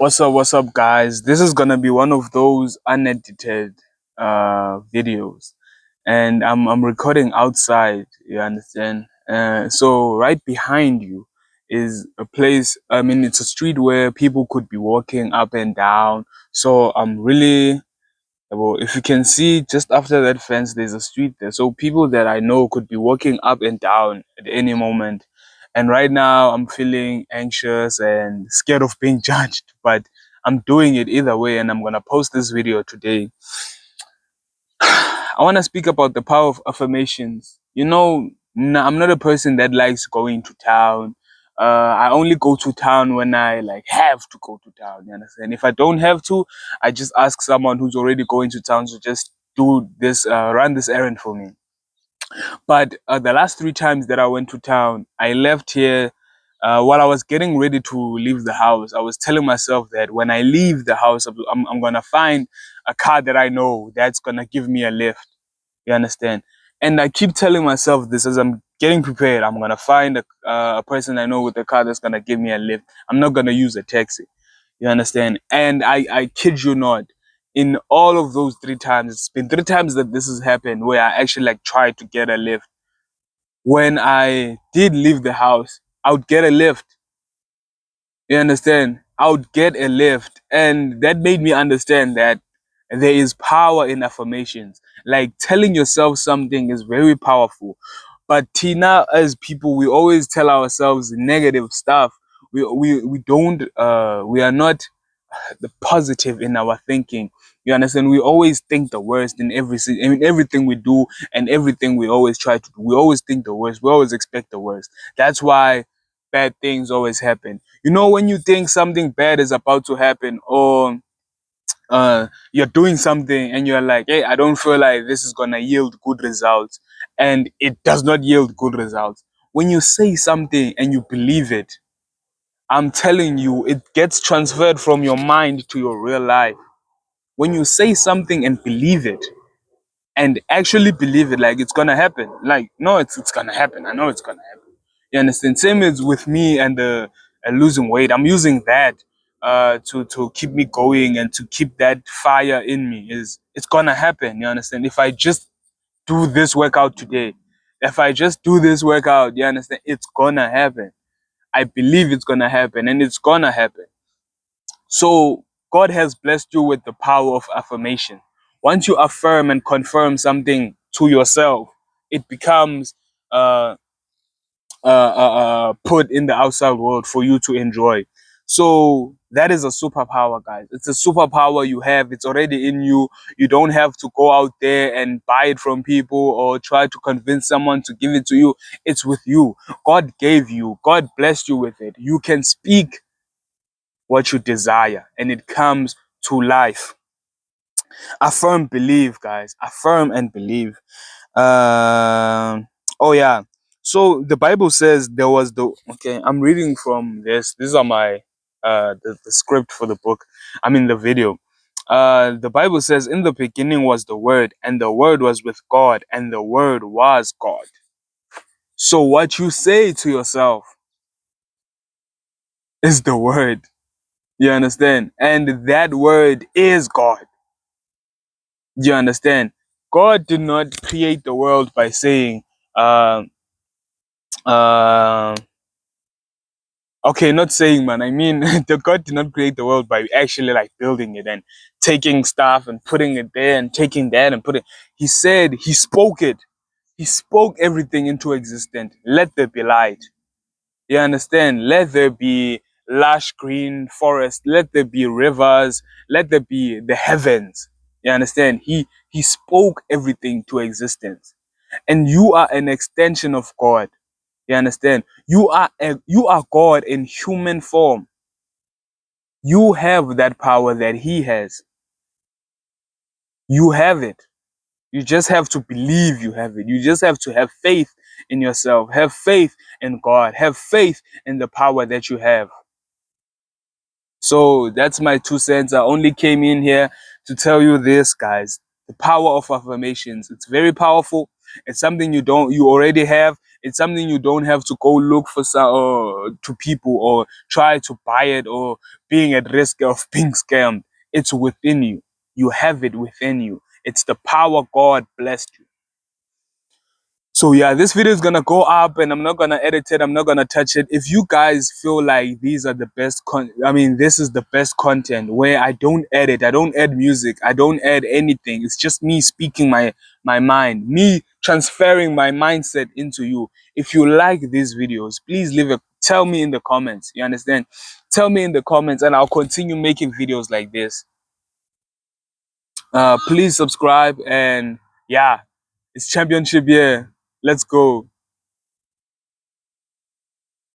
What's up, guys? This is gonna be one of those unedited videos, and I'm recording outside. You understand? So right behind you is a place. I mean, it's a street where people could be walking up and down. So I'm really well. If you can see, just after that fence, there's a street there. So people that I know could be walking up and down at any moment. And right now, I'm feeling anxious and scared of being judged, but I'm doing it either way, and I'm gonna post this video today. I want to speak about the power of affirmations. I'm not a person that likes going to town. I only go to town when I like have to go to town. You understand? If I don't have to, I just ask someone who's already going to town to just do this, run this errand for me. But the last three times that I went to town, I left here. While I was getting ready to leave the house, I was telling myself that when I leave the house, I'm gonna find a car that I know that's gonna give me a lift. You understand? And I keep telling myself this as I'm getting prepared. I'm gonna find a person I know with a car that's gonna give me a lift. I'm not gonna use a taxi. You understand? And I kid you not, in all of those three times, it's been three times that this has happened where I actually like tried to get a lift. When I did leave the house, I would get a lift. You understand? I would get a lift, and that made me understand that there is power in affirmations. Like telling yourself something is very powerful. But Tina, as people, we always tell ourselves negative stuff. We don't we are not the positive in our thinking. You understand? We always think the worst in everything we do and everything we always try to do. We always think the worst. We always expect the worst. That's why bad things always happen. When you think something bad is about to happen, or you're doing something and you're like, hey, I don't feel like this is gonna yield good results, and it does not yield good results. When you say something and you believe it, I'm telling you, it gets transferred from your mind to your real life. When you say something and believe it, and actually believe it, like it's gonna happen. Like, no, it's gonna happen. I know it's gonna happen. You understand? Same as with me and the losing weight. I'm using that to keep me going and to keep that fire in me. It's gonna happen. You understand? If I just do this workout today, if I just do this workout, you understand? It's gonna happen. I believe it's gonna happen, and it's gonna happen. So God has blessed you with the power of affirmation. Once you affirm and confirm something to yourself, it becomes put in the outside world for you to enjoy. So that is a superpower, guys. It's a superpower you have. It's already in you. You don't have to go out there and buy it from people or try to convince someone to give it to you. It's with you. God gave you. God blessed you with it. You can speak what you desire, and it comes to life. Affirm, believe, guys. Affirm and believe. Oh yeah. So the Bible says there was the okay. I'm reading from this. These are my the script for the book. I mean the video. The Bible says, in the beginning was the Word, and the Word was with God, and the Word was God. So what you say to yourself is the Word. You understand? And that Word is God. You understand? God did not create the world by saying, uh, uh, okay, not saying, man. I mean, the God did not create the world by actually like building it and taking stuff and putting it there and taking that and putting. He said, He spoke it. He spoke everything into existence. Let there be light. You understand? Let there be lush green forest. Let there be rivers. Let there be the heavens. You understand? He spoke everything to existence. And you are an extension of God. You understand? You are God in human form. You have that power that He has. You have it. You just have to believe you have it. You just have to have faith in yourself. Have faith in God. Have faith in the power that you have. So that's my 2 cents. I only came in here to tell you this, guys. The power of affirmations. It's very powerful. It's something you already have. It's something you don't have to go look for to people or try to buy it or being at risk of being scammed. It's within you. You have it within you. It's the power God blessed you. So yeah, this video is gonna go up and I'm not gonna edit it. I'm not gonna touch it. If you guys feel like these are the best this is the best content where I don't edit, I don't add music, I don't add anything. It's just me speaking my mind, me transferring my mindset into you. If you like these videos, please tell me in the comments. You understand? Tell me in the comments and I'll continue making videos like this. Please subscribe and yeah, it's championship year. Let's go.